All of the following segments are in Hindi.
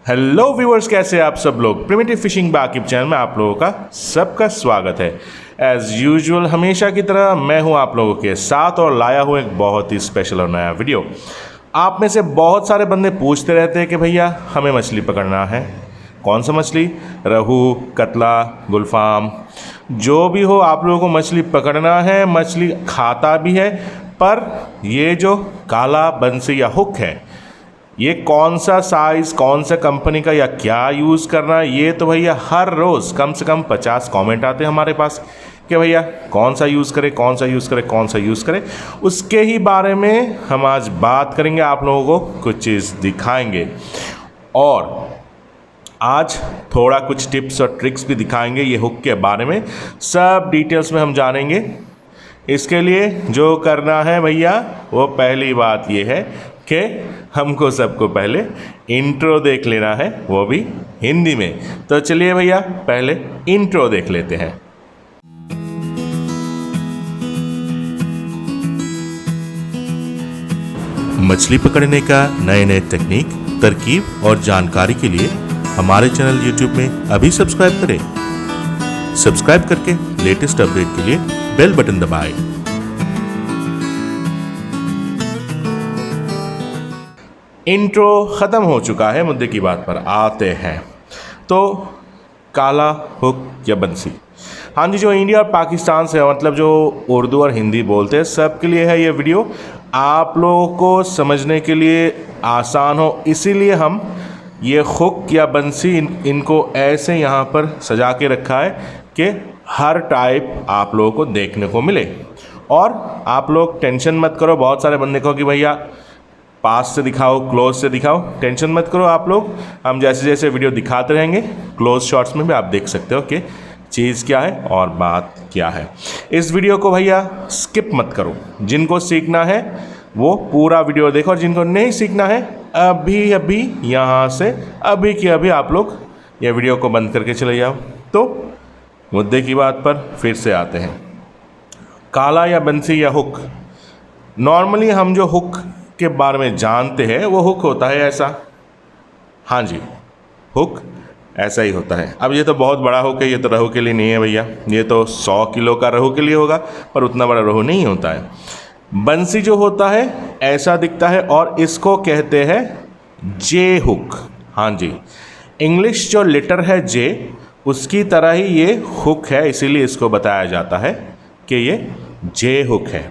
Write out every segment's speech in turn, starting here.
हेलो व्यूअर्स, कैसे हैं आप सब लोग। प्रिमिटिव फिशिंग बाकिब चैनल में आप लोगों का सबका स्वागत है। एज़ यूजुअल हमेशा की तरह मैं हूं आप लोगों के साथ और लाया हूं एक बहुत ही स्पेशल और नया वीडियो। आप में से बहुत सारे बंदे पूछते रहते हैं कि भैया हमें मछली पकड़ना है, कौन सा मछली, रहू, कतला, गुलफाम, जो भी हो आप लोगों को मछली पकड़ना है। मछली खाता भी है, पर ये जो काला बंसी या हुक है, ये कौन सा साइज़, कौन सा कंपनी का या क्या यूज़ करना है, ये तो भैया हर रोज़ कम से कम 50 कमेंट आते हैं हमारे पास कि भैया कौन सा यूज़ करें, कौन सा यूज़ करें, कौन सा यूज़ करें। उसके ही बारे में हम आज बात करेंगे, आप लोगों को कुछ चीज़ दिखाएंगे और आज थोड़ा कुछ टिप्स और ट्रिक्स भी दिखाएंगे ये हुक के बारे में। सब डिटेल्स में हम जानेंगे। इसके लिए जो करना है भैया, वो पहली बात ये है कि हमको सबको पहले इंट्रो देख लेना है, वो भी हिंदी में। तो चलिए भैया पहले इंट्रो देख लेते हैं। मछली पकड़ने का नए नए तकनीक, तरकीब और जानकारी के लिए हमारे चैनल YouTube में अभी सब्सक्राइब करें। सब्सक्राइब करके लेटेस्ट अपडेट के लिए बेल बटन दबाएं। इंट्रो ख़त्म हो चुका है, मुद्दे की बात पर आते हैं। तो काला हुक या बंसी, हाँ जी, जो इंडिया और पाकिस्तान से, मतलब जो उर्दू और हिंदी बोलते हैं, सब के लिए है ये वीडियो। आप लोगों को समझने के लिए आसान हो, इसीलिए हम ये हुक या बंसी इनको ऐसे यहाँ पर सजा के रखा है कि हर टाइप आप लोगों को देखने को मिले। और आप लोग टेंशन मत करो, बहुत सारे बंदे को कि भैया पास से दिखाओ, क्लोज से दिखाओ, टेंशन मत करो आप लोग। हम जैसे जैसे वीडियो दिखाते रहेंगे, क्लोज शॉट्स में भी आप देख सकते हो कि चीज़ क्या है और बात क्या है। इस वीडियो को भैया स्किप मत करो। जिनको सीखना है वो पूरा वीडियो देखो, और जिनको नहीं सीखना है अभी अभी यहाँ से अभी के अभी आप लोग ये वीडियो को बंद करके चले जाओ। तो मुद्दे की बात पर फिर से आते हैं। काला या बंसी या हुक, नॉर्मली हम जो हुक के बारे में जानते हैं वो हुक होता है ऐसा। हाँ जी, हुक ऐसा ही होता है। अब ये तो बहुत बड़ा हुक है, ये तो रहू के लिए नहीं है भैया, ये तो 100 किलो का रहू के लिए होगा, पर उतना बड़ा रहू नहीं होता है। बंसी जो होता है ऐसा दिखता है और इसको कहते हैं जे हुक। हाँ जी, इंग्लिश जो लेटर है जे, उसकी तरह ही ये हुक है, इसीलिए इसको बताया जाता है कि ये जे हुक है।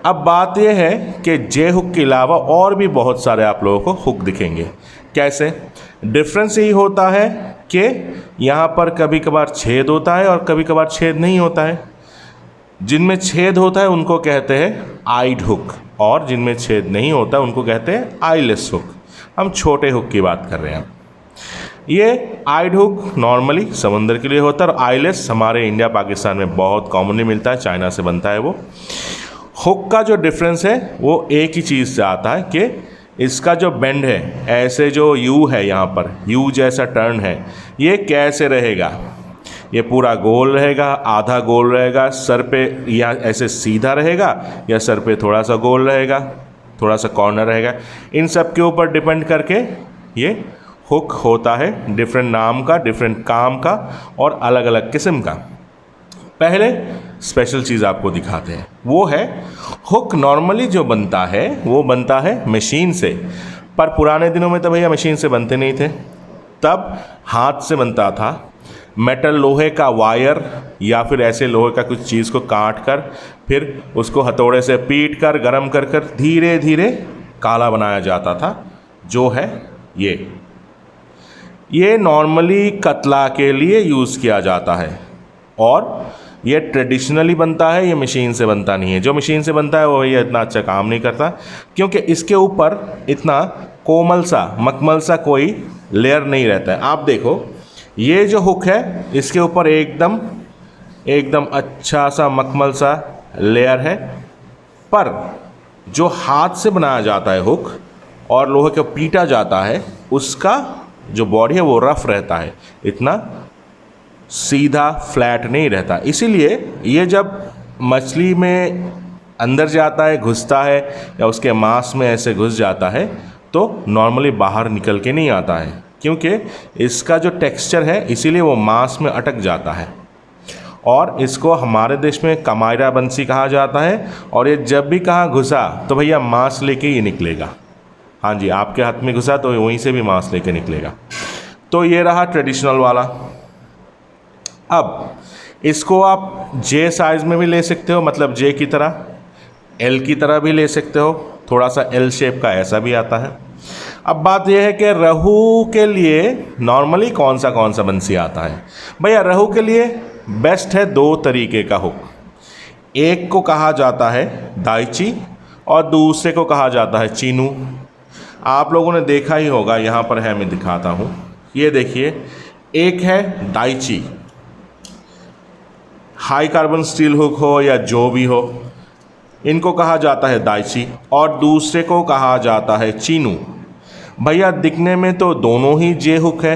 अब बात यह है कि जे हुक के अलावा और भी बहुत सारे आप लोगों को हुक दिखेंगे। कैसे? डिफरेंस यही होता है कि यहाँ पर कभी कभार छेद होता है और कभी कभार छेद नहीं होता है। जिनमें छेद होता है उनको कहते हैं आइड हुक, और जिनमें छेद नहीं होता उनको कहते हैं आईलेस हुक। हम छोटे हुक की बात कर रहे हैं। ये आइड हुक नॉर्मली समुद्र के लिए होता है और आईलेस हमारे इंडिया पाकिस्तान में बहुत कॉमनली मिलता है, चाइना से बनता है वो। हुक का जो डिफरेंस है वो एक ही चीज़ से आता है कि इसका जो बेंड है, ऐसे जो यू है, यहाँ पर यू जैसा टर्न है, ये कैसे रहेगा। ये पूरा गोल रहेगा, आधा गोल रहेगा, सर पे या ऐसे सीधा रहेगा, या सर पे थोड़ा सा गोल रहेगा, थोड़ा सा कॉर्नर रहेगा। इन सब के ऊपर डिपेंड करके ये हुक होता है, डिफरेंट नाम का, डिफरेंट काम का और अलग अलग किस्म का। पहले स्पेशल चीज़ आपको दिखाते हैं, वो है हुक। नॉर्मली जो बनता है वो बनता है मशीन से, पर पुराने दिनों में तो भैया मशीन से बनते नहीं थे, तब हाथ से बनता था। मेटल, लोहे का वायर या फिर ऐसे लोहे का कुछ चीज़ को काट कर फिर उसको हथौड़े से पीट कर गर्म कर कर धीरे धीरे काला बनाया जाता था, जो है ये नॉर्मली कतला के लिए यूज़ किया जाता है और ये ट्रेडिशनली बनता है, ये मशीन से बनता नहीं है। जो मशीन से बनता है वो ये इतना अच्छा काम नहीं करता, क्योंकि इसके ऊपर इतना कोमल सा, मखमल सा कोई लेयर नहीं रहता है। आप देखो, ये जो हुक है इसके ऊपर एकदम अच्छा सा मखमल सा लेयर है, पर जो हाथ से बनाया जाता है हुक और लोहे को पीटा जाता है, उसका जो बॉडी है वो रफ रहता है, इतना सीधा फ्लैट नहीं रहता। इसीलिए ये जब मछली में अंदर जाता है, घुसता है, या उसके मांस में ऐसे घुस जाता है, तो नॉर्मली बाहर निकल के नहीं आता है। क्योंकि इसका जो टेक्सचर है इसीलिए वो मांस में अटक जाता है। और इसको हमारे देश में कमायरा बंसी कहा जाता है। और ये जब भी कहाँ घुसा तो भैया मांस लेके ही निकलेगा। हाँ जी, आपके हाथ में घुसा तो वहीं से भी मांस लेके निकलेगा। तो ये रहा ट्रेडिशनल वाला। अब इसको आप जे साइज़ में भी ले सकते हो, मतलब जे की तरह, एल की तरह भी ले सकते हो, थोड़ा सा एल शेप का ऐसा भी आता है। अब बात यह है कि रहू के लिए नॉर्मली कौन सा बंसी आता है। भैया रहू के लिए बेस्ट है 2 तरीके का हुक। एक को कहा जाता है दाइची और दूसरे को कहा जाता है चीनू। आप लोगों ने देखा ही होगा, यहाँ पर है, मैं दिखाता हूँ। ये देखिए, एक है Daiichi, high carbon steel hook हो या जो भी हो, इनको कहा जाता है दाइची, और दूसरे को कहा जाता है चीनू। भैया दिखने में तो दोनों ही जे हुक है,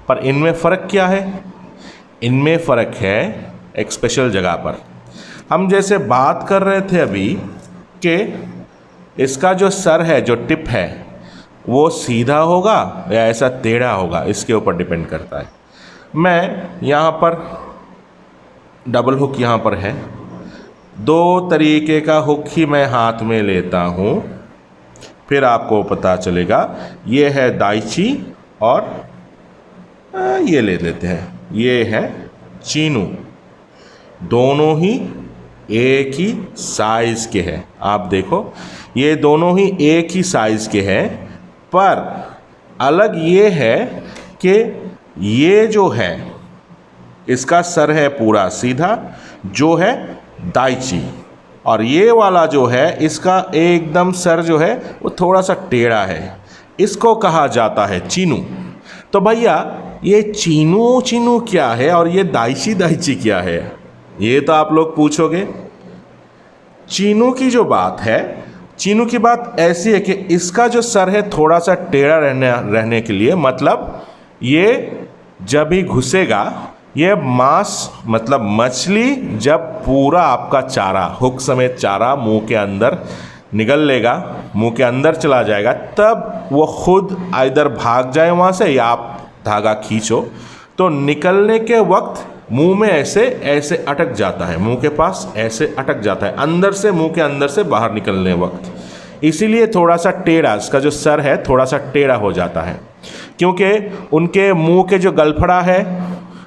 पर इनमें फ़र्क क्या है? इनमें फ़र्क है एक स्पेशल जगह पर। हम जैसे बात कर रहे थे अभी कि इसका जो सर है, जो टिप है, वो सीधा होगा या ऐसा टेढ़ा होगा, इसके ऊपर डिपेंड करता है। मैं यहाँ पर डबल हुक यहाँ पर है, 2 तरीके का हुक ही मैं हाथ में लेता हूँ, फिर आपको पता चलेगा। ये है दाइची और ये ले लेते हैं, ये है चीनू। दोनों ही एक ही साइज़ के हैं। आप देखो, ये दोनों ही एक ही साइज़ के हैं, पर अलग ये है कि ये जो है इसका सर है पूरा सीधा, जो है दाइची, और ये वाला जो है इसका एकदम सर जो है वो थोड़ा सा टेढ़ा है, इसको कहा जाता है चीनू। तो भैया ये चीनू चीनू क्या है और ये दाइची दाइची क्या है, ये तो आप लोग पूछोगे। चीनू की जो बात है, चीनू की बात ऐसी है कि इसका जो सर है थोड़ा सा टेढ़ा रहने के लिए, मतलब ये जब भी घुसेगा, ये मांस मतलब मछली जब पूरा आपका चारा, हुक समेत चारा मुंह के अंदर निगल लेगा, मुंह के अंदर चला जाएगा, तब वो खुद इधर भाग जाए वहाँ से या आप धागा खींचो, तो निकलने के वक्त मुंह में ऐसे ऐसे अटक जाता है, मुंह के पास ऐसे अटक जाता है अंदर से, मुंह के अंदर से बाहर निकलने वक्त। इसीलिए थोड़ा सा टेढ़ा, इसका जो सर है थोड़ा सा टेढ़ा हो जाता है, क्योंकि उनके मुंह के जो गलफड़ा है,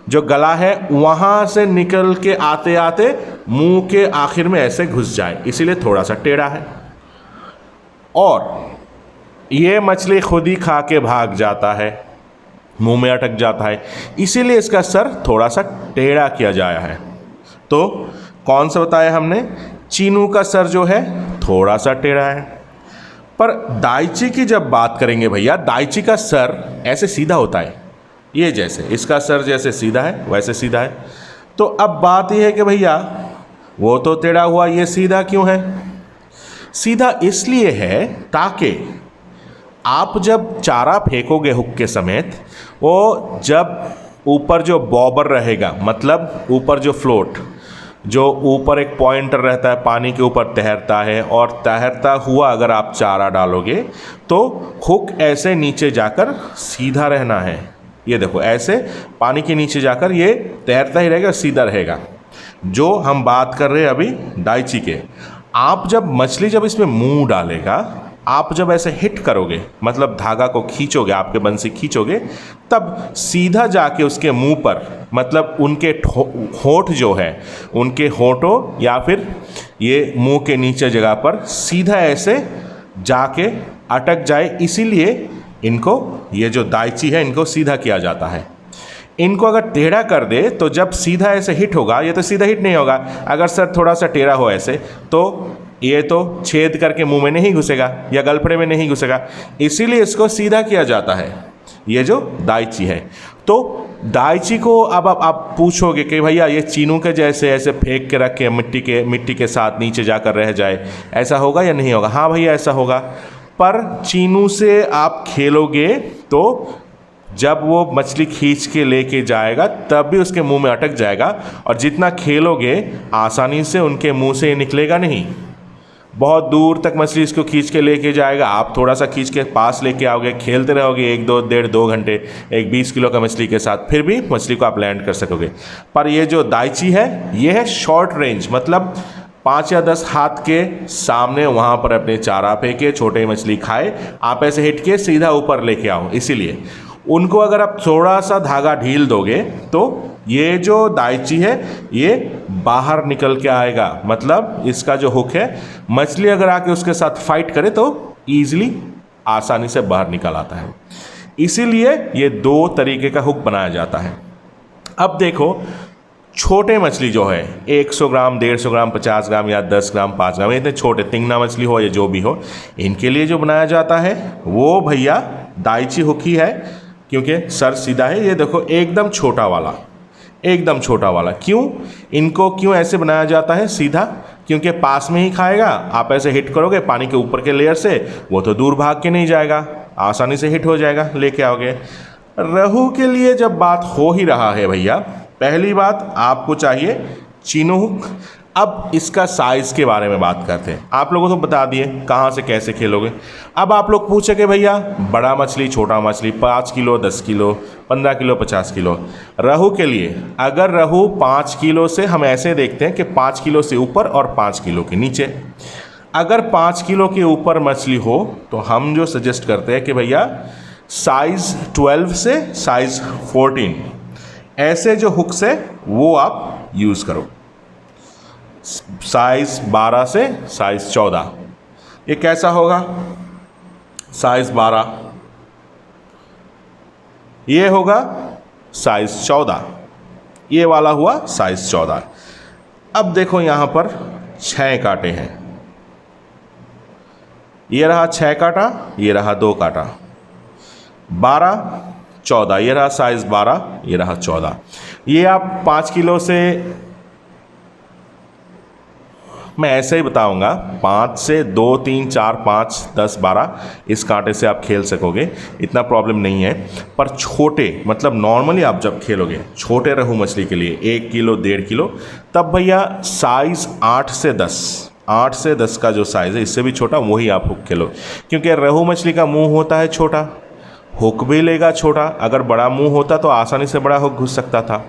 जो गला है, वहाँ से निकल के आते आते मुंह के आखिर में ऐसे घुस जाए, इसीलिए थोड़ा सा टेढ़ा है। और ये मछली खुद ही खा के भाग जाता है, मुंह में अटक जाता है, इसीलिए इसका सर थोड़ा सा टेढ़ा किया जाया है। तो कौन सा बताया हमने? चीनू का सर जो है थोड़ा सा टेढ़ा है। पर दाइची की जब बात करेंगे भैया, दाइची का सर ऐसे सीधा होता है, ये जैसे इसका सर जैसे सीधा है वैसे सीधा है। तो अब बात यह है कि भैया वो तो टेढ़ा हुआ, ये सीधा क्यों है? सीधा इसलिए है ताकि आप जब चारा फेंकोगे हुक के समेत, वो जब ऊपर जो बॉबर रहेगा, मतलब ऊपर जो फ्लोट, जो ऊपर एक पॉइंटर रहता है, पानी के ऊपर तैरता है, और तैरता हुआ अगर आप चारा डालोगे तो हुक ऐसे नीचे जाकर सीधा रहना है। ये देखो, ऐसे पानी के नीचे जाकर ये तैरता ही रहेगा, सीधा रहेगा। जो हम बात कर रहे हैं अभी दाइची के, आप जब मछली जब इसमें मुंह डालेगा, आप जब ऐसे हिट करोगे, मतलब धागा को खींचोगे, आपके बंसी खींचोगे, तब सीधा जाके उसके मुंह पर, मतलब उनके होंठ जो है, उनके होंठों या फिर ये मुंह के नीचे जगह पर सीधा ऐसे जाके अटक जाए। इसीलिए इनको, ये जो दाइची है, इनको सीधा किया जाता है। इनको अगर टेढ़ा कर दे तो जब सीधा ऐसे हिट होगा, ये तो सीधा हिट नहीं होगा। अगर सर थोड़ा सा टेढ़ा हो ऐसे, तो ये तो छेद करके मुंह में नहीं घुसेगा या गलफड़े में नहीं घुसेगा, इसीलिए इसको सीधा किया जाता है, ये जो दाइची है। तो दाइची को अब आप पूछोगे कि भैया ये चीनू के जैसे ऐसे फेंक के रख के मिट्टी के साथ नीचे जाकर रह जाए, ऐसा होगा या नहीं होगा? हाँ भैया ऐसा होगा। पर चीनू से आप खेलोगे तो जब वो मछली खींच के लेके जाएगा तब भी उसके मुंह में अटक जाएगा, और जितना खेलोगे आसानी से उनके मुंह से निकलेगा नहीं। बहुत दूर तक मछली इसको खींच के लेके जाएगा, आप थोड़ा सा खींच के पास लेके आओगे, खेलते रहोगे 1-2 एक 20 किलो का मछली के साथ, फिर भी मछली को आप लैंड कर सकोगे। पर ये जो दाइची है ये है शॉर्ट रेंज, मतलब 5 या 10 हाथ के सामने वहाँ पर अपने चारा फेंके, छोटे मछली खाए, आप ऐसे हिट के सीधा ऊपर लेके आओ। इसीलिए उनको अगर आप थोड़ा सा धागा ढील दोगे तो ये जो दाइची है ये बाहर निकल के आएगा, मतलब इसका जो हुक है मछली अगर आके उसके साथ फाइट करे तो ईजिली आसानी से बाहर निकल आता है। इसीलिए ये 2 तरीके का हुक बनाया जाता है। अब देखो छोटे मछली जो है 100 ग्राम, 150 ग्राम, 50 ग्राम या 10 ग्राम, 5 ग्राम, इतने छोटे तिंगना मछली हो या जो भी हो, इनके लिए जो बनाया जाता है वो भैया दाइची हुक ही है, क्योंकि सर सीधा है। ये देखो एकदम छोटा वाला, एकदम छोटा वाला। क्यों इनको क्यों ऐसे बनाया जाता है सीधा? क्योंकि पास में ही खाएगा, आप ऐसे हिट करोगे पानी के ऊपर के लेयर से, वो तो दूर भाग के नहीं जाएगा, आसानी से हिट हो जाएगा, लेके आओगे। रहू के लिए जब बात हो ही रहा है भैया, पहली बात आपको चाहिए चीनो हुक। अब इसका साइज़ के बारे में बात करते हैं। आप लोगों को तो बता दिए कहाँ से कैसे खेलोगे। अब आप लोग पूछेंगे भैया बड़ा मछली, छोटा मछली, 5 किलो, 10 किलो, 15 किलो, 50 किलो। रहू के लिए अगर रहू 5 किलो से, हम ऐसे देखते हैं कि 5 किलो से ऊपर और 5 किलो के नीचे। अगर 5 किलो के ऊपर मछली हो तो हम जो सजेस्ट करते हैं कि भैया साइज़ 12 से साइज़ 14 ऐसे जो हुक्स है वो आप यूज़ करो। साइज़ 12 से साइज़ 14, ये कैसा होगा? साइज़ 12 ये होगा साइज़ 14, ये वाला हुआ साइज़ 14। अब देखो यहाँ पर 6 कांटे हैं, ये रहा 6 कांटा, ये रहा 2 कांटा, 12, 14, ये रहा साइज़ 12, ये रहा 14। ये आप 5 किलो से, मैं ऐसे ही बताऊंगा, 5 से 2, 3, 4, 5, 10, 12 इस कांटे से आप खेल सकोगे, इतना प्रॉब्लम नहीं है। पर छोटे, मतलब नॉर्मली आप जब खेलोगे छोटे रहू मछली के लिए 1 किलो, 1.5 किलो, तब भैया साइज़ 8 से 10 का जो साइज़ है, इससे भी छोटा वही आप हुक खेलो। क्योंकि रहू मछली का मुंह होता है छोटा, हुक भी लेगा छोटा। अगर बड़ा मुंह होता तो आसानी से बड़ा हुक घुस सकता था।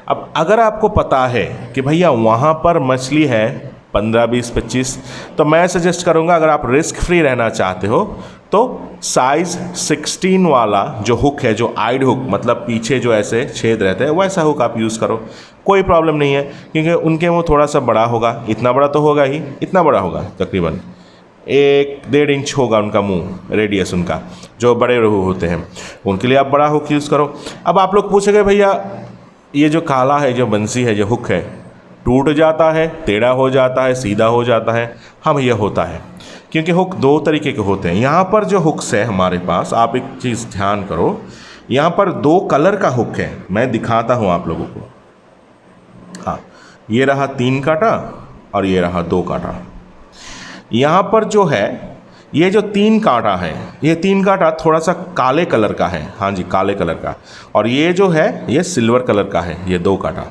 अब अगर आपको पता है कि भैया वहाँ पर मछली है 15, 20, 25, तो मैं सजेस्ट करूँगा अगर आप रिस्क फ्री रहना चाहते हो तो साइज़ 16 वाला जो हुक है, जो आइड हुक, मतलब पीछे जो ऐसे छेद रहते हैं, वैसा हुक आप यूज़ करो, कोई प्रॉब्लम नहीं है। क्योंकि उनके मुँह थोड़ा सा बड़ा होगा, इतना बड़ा तो होगा ही, इतना बड़ा होगा तकरीबन 1-1.5 इंच होगा उनका मुंह, रेडियस उनका, जो बड़े रहू होते हैं, उनके लिए आप बड़ा हुक यूज़ करो। अब आप लोग पूछेंगे भैया ये जो काला है, जो बंसी है, जो हुक है, टूट जाता है, टेढ़ा हो जाता है, सीधा हो जाता है? हाँ भैया होता है, क्योंकि हुक 2 तरीके के होते हैं। यहाँ पर जो हुक्स है हमारे पास, आप एक चीज़ ध्यान करो, यहाँ पर 2 कलर का हुक है, मैं दिखाता हूँ आप लोगों को। हाँ, ये रहा 3 कांटा और ये रहा 2 कांटा। यहाँ पर जो है ये जो 3 कांटा है, ये 3 कांटा थोड़ा सा काले कलर का है, हाँ जी काले कलर का, और ये जो है ये सिल्वर कलर का है, ये 2 कांटा।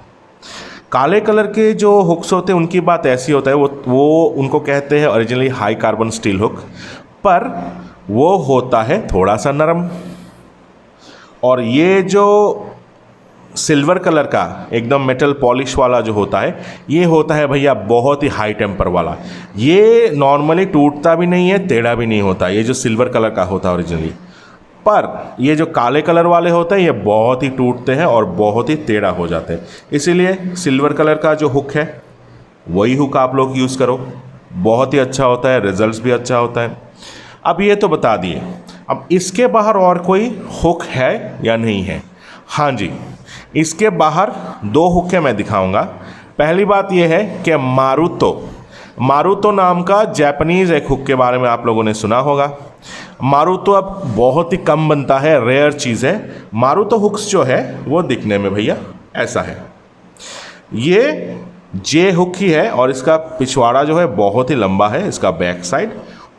काले कलर के जो हुक्स होते हैं उनकी बात ऐसी होता है, वो उनको कहते हैं originally high carbon steel hook, पर वो होता है थोड़ा सा नरम। और ये जो सिल्वर कलर का एकदम मेटल पॉलिश वाला जो होता है, ये होता है भैया बहुत ही हाई टेम्पर वाला। ये नॉर्मली टूटता भी नहीं है, टेढ़ा भी नहीं होता, ये जो सिल्वर कलर का होता है ओरिजिनली। पर ये जो काले कलर वाले होते हैं ये बहुत ही टूटते हैं और बहुत ही टेढ़ा हो जाते हैं। इसीलिए सिल्वर कलर का जो हुक है वही हुक आप लोग यूज़ करो, बहुत ही अच्छा होता है, रिजल्ट्स भी अच्छा होता है। अब ये तो बता दिए, अब इसके बाहर और कोई हुक है या नहीं है? हाँ जी, इसके बाहर 2 हुक है, मैं दिखाऊंगा। पहली बात ये है कि मारुतो नाम का जापानीज़ एक हुक के बारे में आप लोगों ने सुना होगा। मारुतो अब बहुत ही कम बनता है, रेयर चीज़ है। मारुतो हुक्स जो है वो दिखने में भैया ऐसा है, ये जे हुक ही है और इसका पिछवाड़ा जो है बहुत ही लंबा है, इसका बैक साइड,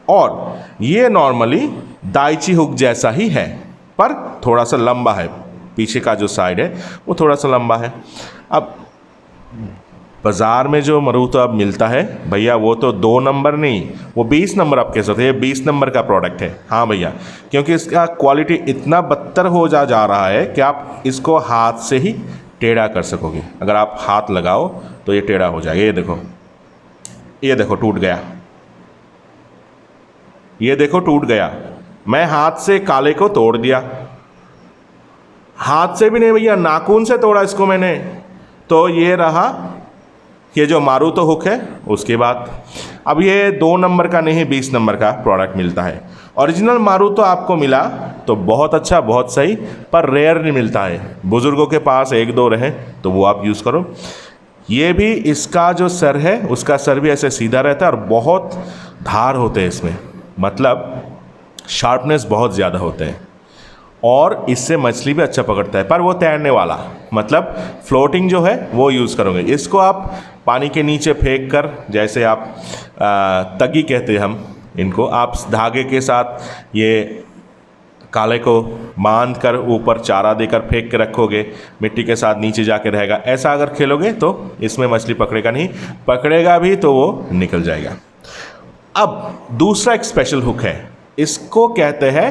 और ये नॉर्मली दाइची हुक जैसा ही है पर थोड़ा सा लंबा है, पीछे का जो साइड है वो थोड़ा सा लंबा है। अब बाज़ार में जो मरूतो अब मिलता है भैया वो तो 2 नंबर नहीं, वो 20 नंबर आप कह सकते हैं, ये 20 नंबर का प्रोडक्ट है। हाँ भैया, क्योंकि इसका क्वालिटी इतना बदतर हो जा रहा है कि आप इसको हाथ से ही टेढ़ा कर सकोगे। अगर आप हाथ लगाओ तो ये टेढ़ा हो जाएगा। ये देखो टूट गया, ये देखो टूट गया। मैं हाथ से काले को तोड़ दिया, हाथ से भी नहीं भैया, नाखून से तोड़ा इसको मैंने। तो ये रहा ये जो मारुतो हुक है उसकी बात। अब ये 2 नंबर का नहीं 20 नंबर का प्रोडक्ट मिलता है। ओरिजिनल मारुतो आपको मिला तो बहुत अच्छा, बहुत सही, पर रेयर नहीं मिलता है। बुज़ुर्गों के पास 1-2 रहे तो वो आप यूज़ करो। ये भी इसका जो सर है उसका सर भी ऐसे सीधा रहता है और बहुत धार होते हैं इसमें, मतलब शार्पनेस बहुत ज़्यादा होते हैं और इससे मछली भी अच्छा पकड़ता है। पर वो तैरने वाला, मतलब फ्लोटिंग जो है वो यूज़ करोगे। इसको आप पानी के नीचे फेंक कर, जैसे आप तगी कहते हैं हम इनको, आप धागे के साथ ये काले को बांध कर ऊपर चारा देकर फेंक के रखोगे, मिट्टी के साथ नीचे जाके रहेगा। ऐसा अगर खेलोगे तो इसमें मछली पकड़ेगा नहीं, पकड़ेगा भी तो वो निकल जाएगा। अब दूसरा एक स्पेशल हुक है, इसको कहते हैं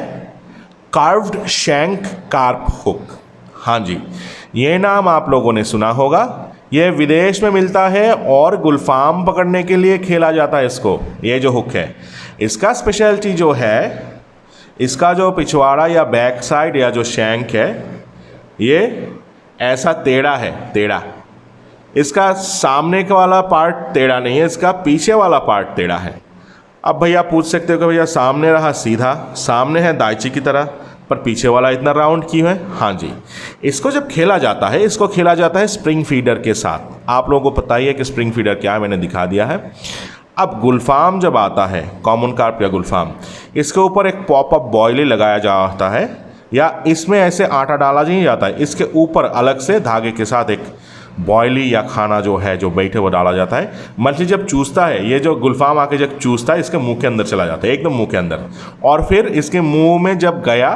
कार्व्ड शैंक कार्प हुक। हाँ जी, ये नाम आप लोगों ने सुना होगा। ये विदेश में मिलता है और गुलफाम पकड़ने के लिए खेला जाता है इसको। ये जो हुक है इसका स्पेशलिटी जो है, इसका जो पिछवाड़ा या बैक साइड या जो शैंक है ये ऐसा टेढ़ा है, टेढ़ा। इसका सामने का वाला पार्ट टेढ़ा नहीं है, इसका पीछे वाला पार्ट टेढ़ा है। अब भैया पूछ सकते हो कि भैया सामने रहा सीधा, सामने है दाइची की तरह, पर पीछे वाला इतना राउंड क्यों है? हाँ जी, इसको जब खेला जाता है, इसको खेला जाता है स्प्रिंग फीडर के साथ। आप लोगों को पता ही है कि स्प्रिंग फीडर क्या है, मैंने दिखा दिया है। अब गुलफाम जब आता है, कॉमन कार्प या गुलफाम, इसके ऊपर एक पॉपअप बॉयली लगाया जाता है या इसमें ऐसे आटा डाला नहीं जाता है, इसके ऊपर अलग से धागे के साथ एक बॉयली या खाना जो है जो बैठे वो डाला जाता है। मछली जब चूसता है, ये जो गुलफाम आके जब चूसता है इसके मुंह के अंदर चला जाता है, एकदम मुंह के अंदर, और फिर इसके मुंह में जब गया,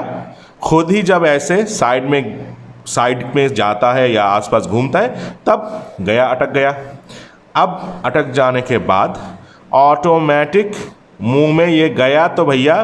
खुद ही जब ऐसे साइड में जाता है या आसपास घूमता है तब गया, अटक गया। अब अटक जाने के बाद ऑटोमेटिक मुंह में ये गया तो भैया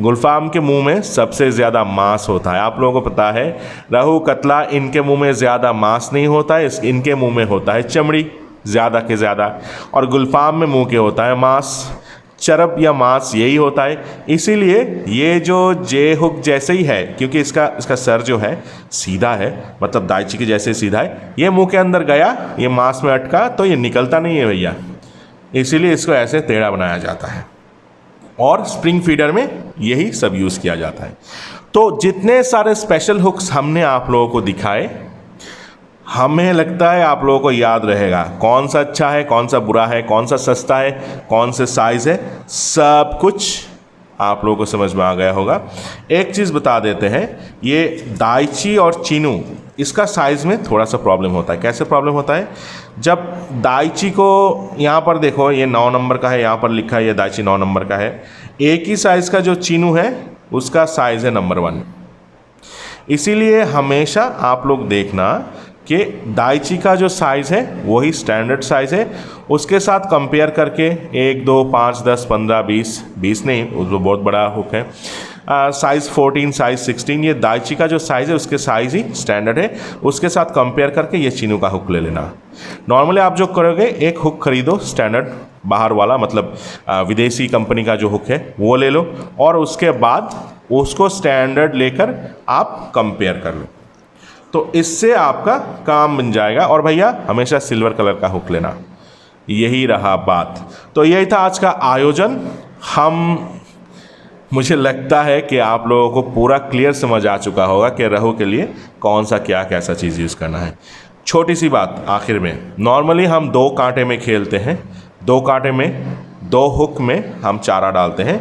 गुलफाम के मुंह में सबसे ज़्यादा मांस होता है। आप लोगों को पता है रहू कतला इनके मुंह में ज़्यादा मांस नहीं होता है, इनके मुंह में होता है चमड़ी ज़्यादा के ज़्यादा, और गुलफाम में मुंह के होता है मांस, चरब या मांस यही होता है। इसीलिए ये जो जे हुक जैसे ही है, क्योंकि इसका सर जो है सीधा है, मतलब दाइची के जैसे सीधा है, ये मुंह के अंदर गया, ये मांस में अटका तो ये निकलता नहीं है भैया, इसीलिए इसको ऐसे टेढ़ा बनाया जाता है। और स्प्रिंग फीडर में यही सब यूज़ किया जाता है। तो जितने सारे स्पेशल हुक्स हमने आप लोगों को दिखाए, हमें लगता है आप लोगों को याद रहेगा कौन सा अच्छा है, कौन सा बुरा है, कौन सा सस्ता है, कौन से साइज़ है, सब कुछ आप लोगों को समझ में आ गया होगा। एक चीज़ बता देते हैं, ये दाइची और चिनू, इसका साइज़ में थोड़ा सा प्रॉब्लम होता है। कैसे प्रॉब्लम होता है? जब दाइची को यहाँ पर देखो, ये 9 नंबर का है, यहाँ पर लिखा है ये दाइची 9 नंबर का है। एक ही साइज़ का जो चिनू है उसका साइज़ है नंबर 1। इसीलिए हमेशा आप लोग देखना कि दाइची का जो साइज़ है वही स्टैंडर्ड साइज़ है, उसके साथ कंपेयर करके 1, 2, 5, 10, 15, 20 नहीं, वो बहुत बड़ा हुक है, साइज़ 14, साइज़ 16, ये दाइची का जो साइज़ है उसके साइज़ ही स्टैंडर्ड है, उसके साथ कंपेयर करके ये चिनू का हुक ले लेना। नॉर्मली आप जो करोगे, एक हुक खरीदो स्टैंडर्ड बाहर वाला, मतलब विदेशी कंपनी का जो हुक है वो ले लो, और उसके बाद उसको स्टैंडर्ड लेकर आप कंपेयर कर लो, तो इससे आपका काम बन जाएगा। और भैया हमेशा सिल्वर कलर का हुक लेना। यही रहा बात। तो यही था आज का आयोजन। मुझे लगता है कि आप लोगों को पूरा क्लियर समझ आ चुका होगा कि रहू के लिए कौन सा क्या कैसा चीज़ यूज़ करना है। छोटी सी बात आखिर में, नॉर्मली हम 2 कांटे में खेलते हैं, 2 कांटे में 2 हुक में हम चारा डालते हैं,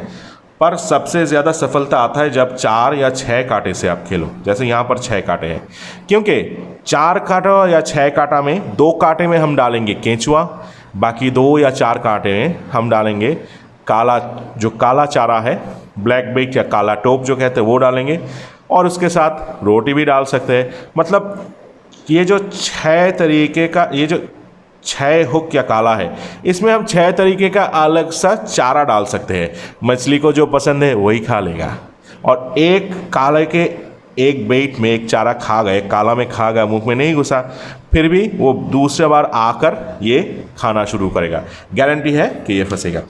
पर सबसे ज़्यादा सफलता आता है जब 4 या 6 कांटे से आप खेलो। जैसे यहाँ पर 6 कांटे हैं, क्योंकि 4 कांटा या 6 कांटा में 2 कांटे में हम डालेंगे केंचुआ, बाकी 2 या 4 कांटे में हम डालेंगे काला चारा है, ब्लैक बेक या काला टोप जो कहते हैं वो डालेंगे, और उसके साथ रोटी भी डाल सकते हैं। मतलब ये जो 6 तरीके का, ये जो 6 हुक या काला है, इसमें हम 6 तरीके का अलग सा चारा डाल सकते हैं। मछली को जो पसंद है वही खा लेगा। और एक काले के एक बेट में एक चारा खा गए, काला में खा गया, मुंह में नहीं घुसा, फिर भी वो दूसरे बार आकर ये खाना शुरू करेगा, गारंटी है कि ये फंसेगा।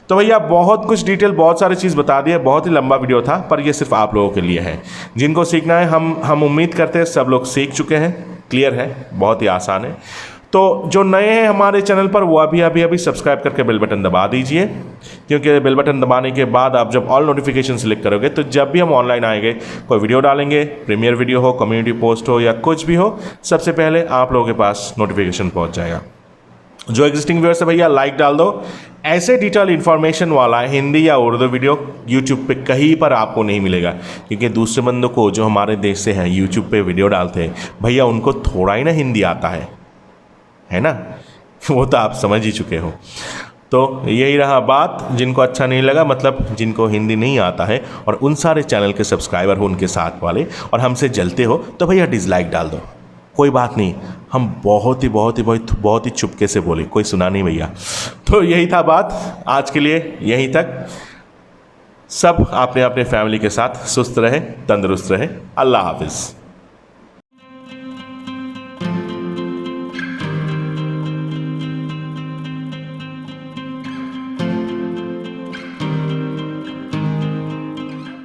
तो भैया बहुत कुछ डिटेल, बहुत सारी चीज़ बता दी है, बहुत ही लंबा वीडियो था, पर ये सिर्फ आप लोगों के लिए है जिनको सीखना है। हम उम्मीद करते हैं सब लोग सीख चुके हैं, क्लियर है, बहुत ही आसान है। तो जो नए हैं हमारे चैनल पर वो अभी सब्सक्राइब करके बेल बटन दबा दीजिए, क्योंकि बेल बटन दबाने के बाद आप जब ऑल नोटिफिकेशन सेलेक्ट करोगे तो जब भी हम ऑनलाइन आएंगे, कोई वीडियो डालेंगे, प्रीमियर वीडियो हो, कम्युनिटी पोस्ट हो या कुछ भी हो, सबसे पहले आप लोगों के पास नोटिफिकेशन पहुंच जाएगा। जो एग्जिस्टिंग व्यूअर्स है भैया लाइक डाल दो। ऐसे डिटेल इन्फॉर्मेशन वाला हिंदी या उर्दू वीडियो यूट्यूब पे कहीं पर आपको नहीं मिलेगा, क्योंकि दूसरे बंदों को जो हमारे देश से हैं यूट्यूब पे वीडियो डालते हैं भैया, उनको थोड़ा ही ना हिंदी आता है ना, वो तो आप समझ ही चुके हो। तो यही रहा बात, जिनको अच्छा नहीं लगा, मतलब जिनको हिंदी नहीं आता है और उन सारे चैनल के सब्सक्राइबर हो उनके साथ वाले और हमसे जलते हो, तो भैया डिसलाइक डाल दो, कोई बात नहीं, हम बहुत ही चुपके से बोले, कोई सुना नहीं भैया। तो यही था बात आज के लिए, यहीं तक। सब अपने अपने फैमिली के साथ सुस्त रहे, तंदुरुस्त रहे। अल्लाह हाफिज़।